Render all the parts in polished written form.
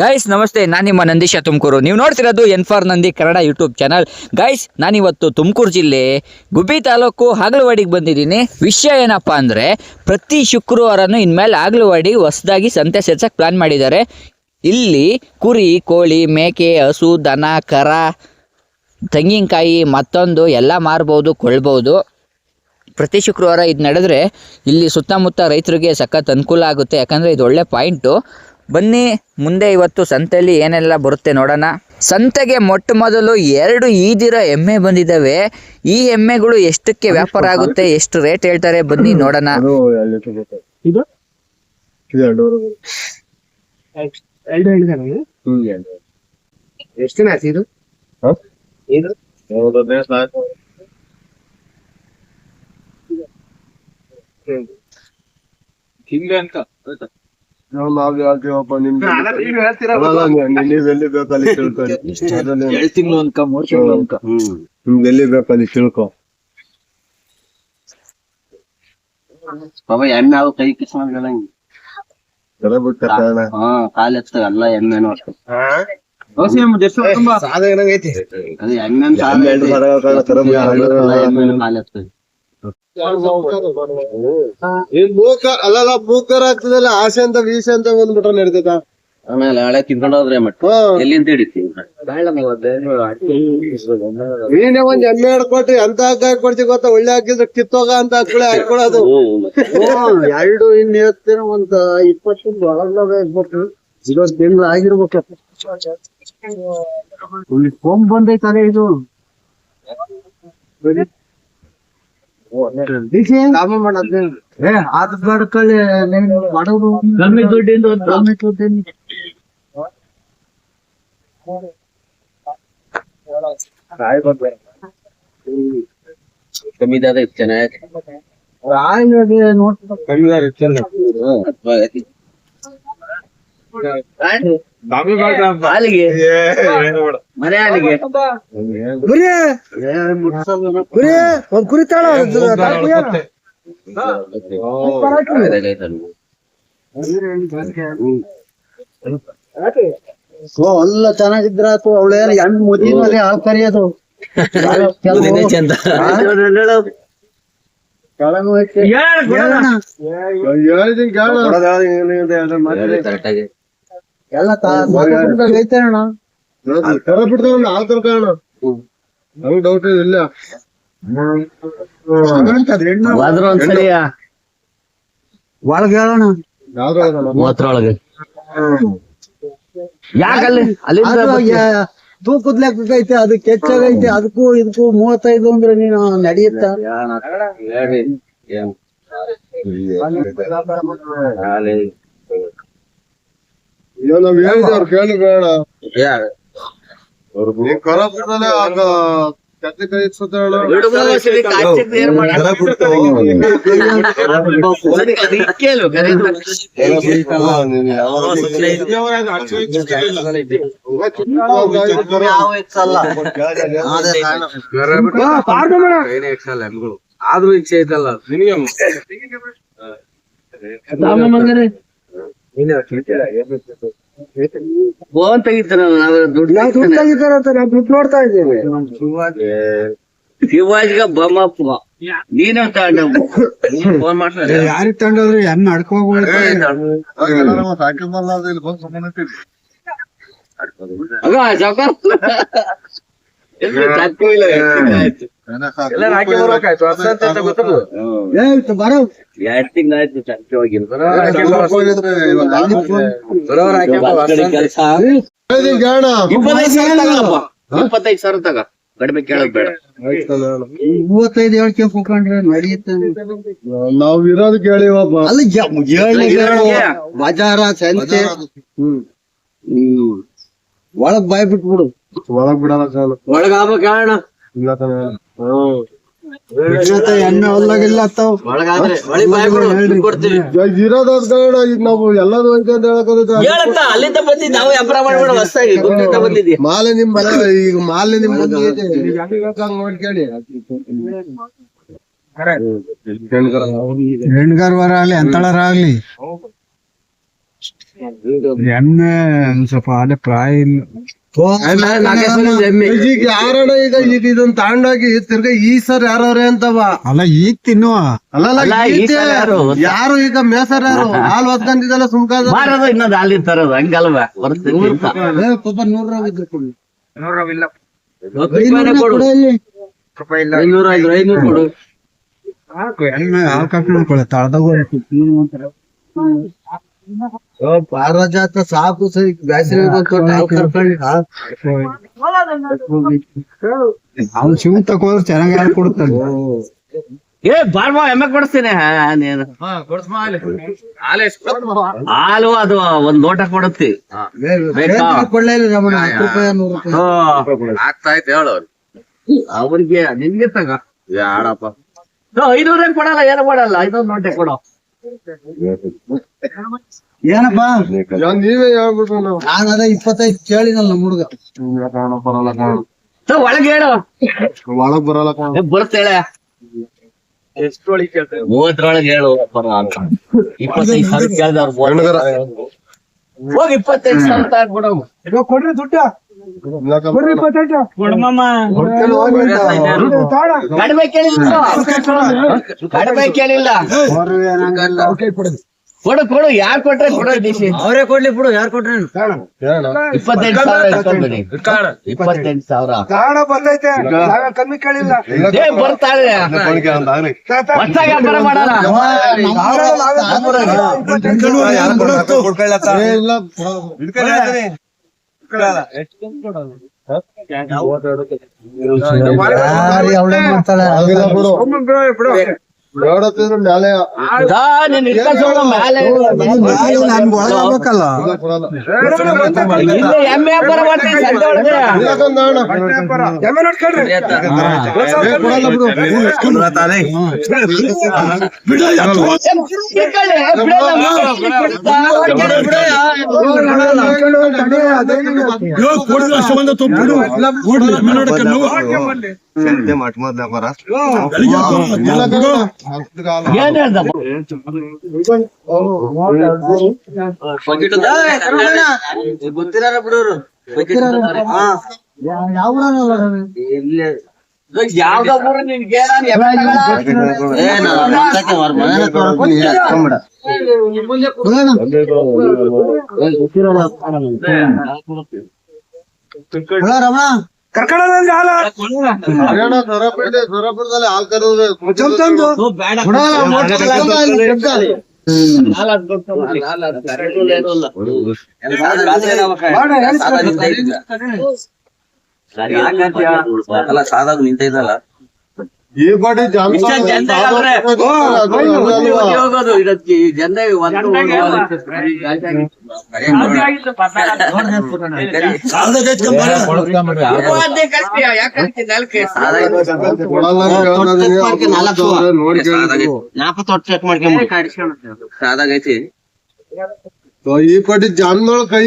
Guys ನಮಸ್ತೆ, ನಾನು ನಿಮ್ಮ ನಂದೀಶ ತುಮಕೂರು. ನೀವು ನೋಡ್ತಿರೋದು ಎನ್4 Nandi Kannada YouTube channel. Guys ನಾನಿವತ್ತು ತುಮಕೂರು ಜಿಲ್ಲೆ ಗುಬ್ಬಿ ತಾಲೂಕು ಹಾಗಲವಾಡಿಗೆ ಬಂದಿದ್ದೀನಿ. ವಿಷಯ ಏನಪ್ಪ ಅಂದರೆ, ಪ್ರತಿ ಶುಕ್ರವಾರನೂ ಇನ್ಮೇಲೆ ಹಾಗಲವಾಡಿ ಹೊಸದಾಗಿ ಸಂತೆ ಸೇರ್ಸಕ್ಕೆ ಪ್ಲಾನ್ ಮಾಡಿದ್ದಾರೆ. ಇಲ್ಲಿ ಕುರಿ, ಕೋಳಿ, ಮೇಕೆ, ಹಸು, ದನ, ಕರ, ತೆಂಗಿನಕಾಯಿ ಮತ್ತೊಂದು ಎಲ್ಲ ಮಾರ್ಬೋದು, ಕೊಳ್ಳಬಹುದು. ಪ್ರತಿ ಶುಕ್ರವಾರ ಇದು ನಡೆದ್ರೆ ಇಲ್ಲಿ ಸುತ್ತಮುತ್ತ ರೈತರಿಗೆ ಸಖತ್ ಅನುಕೂಲ ಆಗುತ್ತೆ. ಯಾಕಂದರೆ ಇದು ಒಳ್ಳೆ ಪಾಯಿಂಟು. ಬನ್ನಿ ಮುಂದೆ ಇವತ್ತು ಸಂತೆಯಲ್ಲಿ ಏನೆಲ್ಲ ಬರುತ್ತೆ ನೋಡೋಣ. ಸಂತೆಗೆ ಮೊಟ್ಟ ಮೊದಲು 2 ಈದಿರ ಎಮ್ಮೆ ಬಂದಿದ್ದಾವೆ. ಈ ಎಮ್ಮೆಗಳು ಎಷ್ಟಕ್ಕೆ ವ್ಯಾಪಾರ ಆಗುತ್ತೆ, ಎಷ್ಟು ರೇಟ್ ಹೇಳ್ತಾರೆ, ಬನ್ನಿ ನೋಡೋಣ. ನಿಮ್ಗೆಲ್ಲಿ ಬೇಕಲ್ಲಿ ತಿಳ್ಕೊ ಎಮ್ಮೆ ಅವು ಕೈ ಕಿಸ್ಕೊಂಡ್ ಕಾಲ ಎತ್ತ ಎಲ್ಲ ಎಮ್ಮೆ ಅಲ್ಲ ಮೂಕರ್ ಆಗ್ತದಲ್ಲ, ಆಸೆ ಅಂತ ವೀಸೆ ಅಂತ ಬಂದ್ಬಿಟ್ರೆ ನಡೀತದ. ಆಮೇಲೆ ಹಳೆ ತಿನ್ಕೊಂಡು ಹೋದ್ರೆ ಮಟ್ಟ ಎಲ್ಲಿಂದ ಹಿಡಿತೀವಿ. ನೀನೇ ಒಂದ್ ಎಮ್ಮೆ ಹಿಡ್ಕೊಟ್ರಿ ಅಂತ ಹಗ್ಗ ಕೊಡ್ತಿ ಗೊತ್ತಾ, ಒಳ್ಳೆ ಹಾಕಿದ್ರೆ ಕಿತ್ತೋಗ ಅಂತ ಹಾಕೊಳ್ಳಿ ಹಾಕೊಳ್ಳೋದು. 2 ಇನ್ನು ಹೇಳ್ತೀರ ಒಂದ್ 20 ಒಳಗೆ ಇರ್ಬೇಕು, 20 ತಿಂಗಳು ಆಗಿರ್ಬೇಕು. ಕೊಂಬ್ ಬಂದೈತಾರೆ ಇದು. ಅದ್ ಬಡ್ಕೊಳ್ಳಿ ಮಾಡೋದು ಕಮ್ಮಿ ದುಡ್ಡಿಂದ ಕಮ್ಮಿ ದುಡ್ಡಿಂದ ಕಮ್ಮಿದಾದ ಚೆನ್ನಾಗಿ ಹಾಲಿಗೆ ಮನೆ ಹಾಲಿಗೆ ಒಂದ್ ಕುರಿ ತಾಳ ಎಲ್ಲ ಚೆನ್ನಾಗಿದ್ರ ಅವಳೇನು ಹೆಣ್ಣು ಮುದಿನಲ್ಲಿ ಹಾಲು ಕರಿಯೋದು ಎಲ್ಲ ಐತೇಣ ಕರ ಬಿಡ್ತಾವ ಹಾಲ್ ತರ್ಕೋಣ. ನಂಗ್ ಡೌಟ್ ಇಲ್ಲ. ಒಂದ್ಸರಿ ಒಳಗೆ ಹೇಳೋಣ ಮೂವತ್ತರೊಳಗೆ ಯಾಕಲ್ಲಿ ಅಲ್ಲಿಂದ ತೂಕದ ಲೆಕ್ಕೈತೆ, ಅದಕ್ಕೆ ಹೆಚ್ಚಾಗೈತೆ. ಅದಕ್ಕೂ ಇದಕ್ಕೂ 35 ಅಂದ್ರೆ ನೀನು ನಡೆಯುತ್ತ. ನಾವ್ ಹೇಳಿದ್ವಿ ಅವ್ರು ಕೇಳಿ ಬೇಡ. ಕರ ಬಿಡ್ತಾನೆ ಆಗ ಕೈ ಆದ್ರೂ ಇಚ್ಛೆ ಐತಲ್ಲ ಫೋನ್ ತೆಗಿತಾರ, ದುಡ್ಡು ನೋಡ್ತಾ ಇದ್ದೇವೆ. ಶಿವಾಜಿಗ ಬಮ್ಮಪ್ಪ ನೀನೇ ಫೋನ್ ಮಾಡ್ತಾರೆ. ಯಾರಿಗೆ ತಗೊಂಡ್ರಿ ಎಮ್ಮೆ ಅಡ್ಕೋಗಿ ಬರೋ 2 ತಿಂಗಳು ಆಯ್ತು ಚಕ್ಕೆ ಹೋಗಿಲ್ಲ. 25,000 ತಗ, ಕಡಿಮೆ ಕೇಳೋದ್ ಬೇಡ. 35 ಹೇಳ್ಕೆ ಕುಕೊಂಡ್ರೆ ನಡೆಯುತ್ತೆ. ನಾವ್ ಇರೋದು ಕೇಳಿವಪ್ಪ. ಬಜಾರ ಸಂತೆ ಒಳಗ್ ಬಾಯ್ ಬಿಟ್ಬಿಡು. ಒಳಗ್ ಬಿಡಲ್ಲ ಕಾಲ ಒಳಗ್ ಆಗ್ಬೇಕು ಹೇಳೋಣ. ಎಣ್ಣೆ ಹೊಲ್ದಾಗಿಲ್ಲ ಇರೋದ್ ಈಗ ನಾವು ಎಲ್ಲದು ಅಂತ ಅಲ್ಲಿಂದ ಬಂದಿದ್ದು ನಾವು ವ್ಯಾಪಾರ ಮಾಡ್ಬಿಡ ಹೊಸದಾಗಿ ಬಂದಿದ್ದಿ. ಮಾಲೆ ನಿಮ್ ಈಗ ಮಾಲೆ ನಿಮ್ ನೋಡಿ ಕೇಳಿ. ಹೆಣ್ಗಾರ ಆಗ್ಲಿ ಎಂತಳರ ಆಗ್ಲಿ ಎಮ್ಮೆ ಸ್ವಲ್ಪ ಅಲ್ಲೇ ಪ್ರಾಯ ಇಲ್ಲ. ಈಗ ಯಾರಣ್ಣ ಈಗ ಇದನ್ನ ತಾಂಡೋಗಿ ತಿರ್ಗಾ ಈ ಸರ್ ಯಾರವ್ರೆ ಅಂತವ ಅಲ್ಲ ಈಗ ತಿನ್ನುವ ಅಲ್ಲ ಯಾರು ಈಗ ಮೇಸರ್ ಯಾರು ಹಾಲು ಹೊತ್ಕೊಂಡಿದ್ದಲ್ಲ ಸುಮ್ಕಾದ ಇನ್ನೊಂದು ಅಲ್ಲಿ ತರೋದು ಹಂಗಲ್ವಾ ಪಾಪ 100 ಇದ್ರು ಕೊಡು. 500 ಕೊಡು. 500 ಕೊಡು. ಎಮ್ಮೆ ಹಾಲು ಕರ್ಕೊಂಡು ತಳದಾಗ ಪಾರಜ ಹತ್ರ ಸಾಕು ಸರಿ ಬ್ಯಾಸರಿ ಕರ್ಕೊಂಡು ಅವ್ನು ಶಿವ ತಕೋದ್ರೆ ಚೆನ್ನಾಗಿ ಹಾಲು ಕೊಡುತ್ತಾನೆ. ಏ ಬಾಳ್ ಎಮ್ಮೆ ಕೊಡಿಸ್ತೀನಿ ನೀನು ಹಾಲು ಅದು ಒಂದ್ ಲೋಟ ಕೊಡುತ್ತಿ ಕೊಳ್ಳೇ ಇಲ್ಲ ರಮಣ, 10 ರೂಪಾಯಿ 100 ರೂಪಾಯಿ. ಆಗ್ತಾಯ್ತು ಹೇಳು ಅವ್ರಿಗೆ ನಿನ್ಗೆ ತಗ ಯಾಡಪ್ಪ 500 ಕೊಡಲ್ಲ ಏನು ಕೊಡಲ್ಲ 500 ನೋಟೆ ಕೊಡು ಏನಪ್ಪಾ ನೀವೇ ಹೇಳ್ಬಿಟ್ರು ನಾವು ನಾನು ಅದೇ 25 ಕೇಳಿನಲ್ಲ ನಮ್ಮ ಹುಡುಗ. ಒಳಗೆ ಹೇಳು ಒಳಗ್ ಬರಲ್ಲ ಬರ್ತೇಳೆ 30 ಹೇಳು 25,000 ಕೇಳ್ದವ್ರು ಹೋಗಿ 25,000 ತಗೊಂಡ್ಬಿಡು. ಕೊಡ್ರಿ ದುಡ್ಡ ಕಡಿಮೆ ಕೇಳಿಲ್ಲ ಕಡಿಮೆ ಕೇಳಿಲ್ಲ ಕೊಡು ಕೊಡು ಯಾರು ಕೊಟ್ರೆ ಕೊಡು ಡಿಸಿ ಅವರೇ ಕೊಡ್ಲಿ ಬಿಡು, ಯಾರು ಕೊಟ್ರೆ 28,000 ಇಟ್ಕೊಂಡ್ಬಿಡಿ 28,000 ಬಂದೈತೆ ಕಮ್ಮಿ ಕೇಳಿಲ್ಲ. ಬರ್ತಾಳೆ ಹೊಸ ವ್ಯಾಪಾರ ಮಾಡಲ್ಲ ಅವಳೇ ಮಾಡ್ತಾಳೆ. ನೋಡತ್ತಿದ್ರು ಮ್ಯಾಲೆ ನೀನ್ ಇಟ್ಕೊಂಡ್ ಮೇಲೆ ನನ್ಗೆ ಒಳಗಾಗ್ಬೇಕಲ್ಲ. ಇಲ್ಲಿ ಎಮ್ಮೆ ವ್ಯಾಪಾರ ಮಾಡ್ತೀನಿ ಸಂತೆ ಒಳಗೆ ಏನ್ ಹೇಳ್ದ ಗೊತ್ತಿರಾರ ಬಿಡೋರು ಯಾವ್ದ ಊರು ನಿನ್ಗೆ ರಮಣ ಸೊರಪುರದಲ್ಲಿ ಹಾಲ್ ಕರೆದ್ರೆ ಸಾದಾಗ ನಿಂತ ಇದಲ್ಲ ಈ ಬಾಡಿ ಹೋಗೋದು ಇದಕ್ಕೆ ಜನ ಸಾದಾಗೈತಿ ಈ ಪಟ್ಟಿ ಜಾನ್ದೊಳಗ್ ಕೈ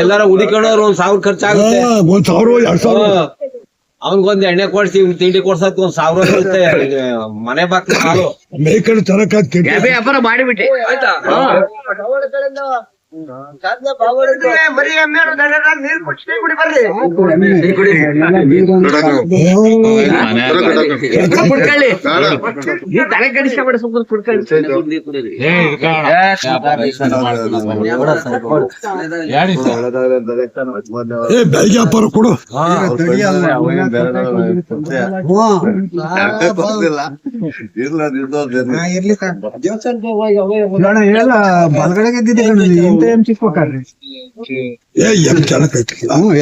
ಎಲ್ಲಾರ ಹುಡಿಕೊಂಡವ್ರು 1,000 ಖರ್ಚಾಗುತ್ತೆ 1,000 ಅವನ್ಗೊಂದ್ ಎಣ್ಣೆ ಕೊಡ್ಸಿ ತಿಂಡಿ ಕೊಡ್ಸಕ್ 1,000 ಇರುತ್ತೆ ಮನೆ ಬಾಕ್ ಹಾಲು ಮೇಕಂಡು ತರಕ ವ್ಯಾಪಾರ ಮಾಡಿಬಿಟ್ಟೆ ಆಯ್ತಾ ಕುಡ್ಕೊಳ್ಳಿ ನೀ ತಲೆ ಕಡಿಸ್ಕೊಬೇಡ ಸುಮ್ಮನೆ ಕುಡ್ಕೊಳ್ಳಿ ಬೆಳಗ್ಗೆ ವ್ಯಾಪಾರ ಕೊಡು ಬಲಗಡೆಗೆ ಇಂತ ಎಮ್ ಚಿಕ್ಕಾರ್ರಿ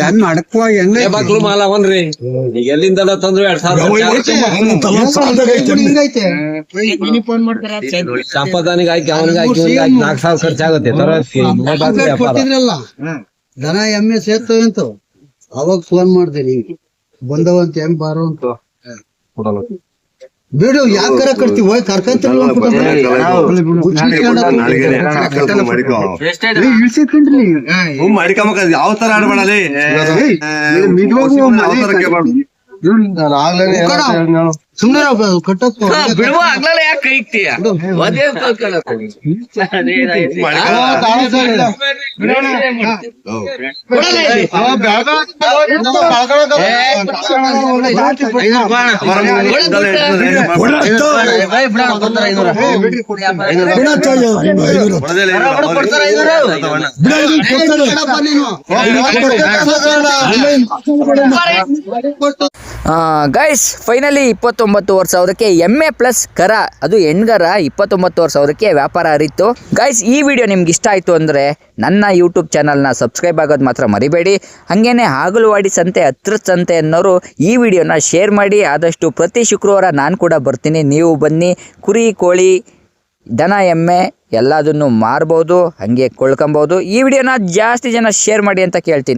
ಹೆಣ್ಣು ಅಡಕವಾಗಿ ಹೆಂಗ ಬಾಕ್ಲು ಮಾಲ ಅವನ್ರಿ ಈಗ ಎಲ್ಲಿಂದ ತಂದ್ರು 2,000 ಫೋನ್ ಮಾಡ್ತಾರ ಸಂಪಾದನೆಗೆ ಹಾಕಿ ಅವನಿಗೆ ಹಾಕಿ 4,000 ಖರ್ಚಾಗುತ್ತೆ ಕೊಟ್ಟಿದ್ರಲ್ಲ ದನ ಎಮ್ಮೆ ಸೇರ್ತವೆ ಅಂತ ಅವಾಗ ಫೋನ್ ಮಾಡ್ದೆ ನಿಂಗೆ ಬಂದವಂತ ಹೆಂಗ್ ಬಾರೋ ಅಂತ ಬಿಡು ಯಾಕಾರ ಕಟ್ತೀವಿ ಹೋಗಿ ಕರ್ಕೊಂತೀವಿ ಮಡಿಕಮಕ ಯಾವ ತರ ಆಡ್ಬೇಡಲಿ ಸುಮ್ಮನೆ ಕಟ್ಟಕ್ ಬಿಡುವ ಆಗ್ಲಲ್ಲ ಯಾಕೆ ಕೈ ಇಕ್ತೀಯ ಅದೇ ಗೈಸ್ ಫೈನಲಿ 29,000ಕ್ಕೆ ಎಮ್ಮೆ ಪ್ಲಸ್ ಕರ, ಅದು ಹೆಣ್ಗರ 29,000ಕ್ಕೆ ವ್ಯಾಪಾರ ಹರಿತು. ಗೈಸ್ ಈ ವಿಡಿಯೋ ನಿಮ್ಗೆ ಇಷ್ಟ ಆಯಿತು ಅಂದರೆ ನನ್ನ ಯೂಟ್ಯೂಬ್ ಚಾನಲ್ನ ಸಬ್ಸ್ಕ್ರೈಬ್ ಆಗೋದು ಮಾತ್ರ ಮರಿಬೇಡಿ. ಹಾಗೇನೆ ಹಾಗಲವಾಡಿ ಸಂತೆ ಹತ್ರ ಸಂತೆ ಅನ್ನೋರು ಈ ವಿಡಿಯೋನ ಶೇರ್ ಮಾಡಿ. ಆದಷ್ಟು ಪ್ರತಿ ಶುಕ್ರವಾರ ನಾನು ಕೂಡ ಬರ್ತೀನಿ, ನೀವು ಬನ್ನಿ. ಕುರಿ ಕೋಳಿ ದನ ಎಮ್ಮೆ ಎಲ್ಲದನ್ನು ಮಾರ್ಬೋದು, ಹಾಗೆ ಕೊಳ್ಳಕೊಂಬೋದು. ಈ ವಿಡಿಯೋನ ಜಾಸ್ತಿ ಜನ ಶೇರ್ ಮಾಡಿ ಅಂತ ಕೇಳ್ತೀನಿ.